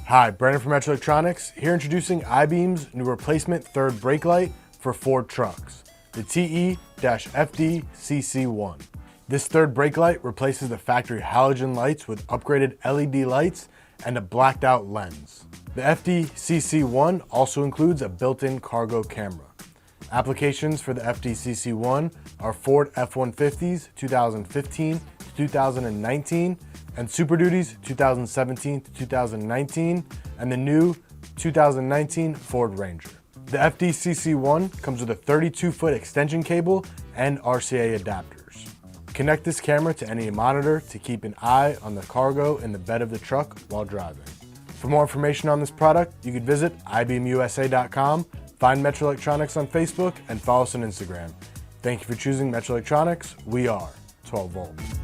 Hi, Brandon from Metra Electronics, here introducing iBEAM's new replacement third brake light for Ford trucks, the TE-FDCC1. This third brake light replaces the factory halogen lights with upgraded LED lights and a blacked out lens. The FDCC1 also includes a built-in cargo camera. Applications for the FDCC1 are Ford F-150s 2015 to 2019 and Super Duties 2017 to 2019 and the new 2019 Ford Ranger. The FDCC1 comes with a 32-foot extension cable and RCA adapters. Connect this camera to any monitor to keep an eye on the cargo in the bed of the truck while driving. For more information on this product, you can visit iBEAMUSA.com, find Metra Electronics on Facebook, and follow us on Instagram. Thank you for choosing Metra Electronics. We are 12 volt.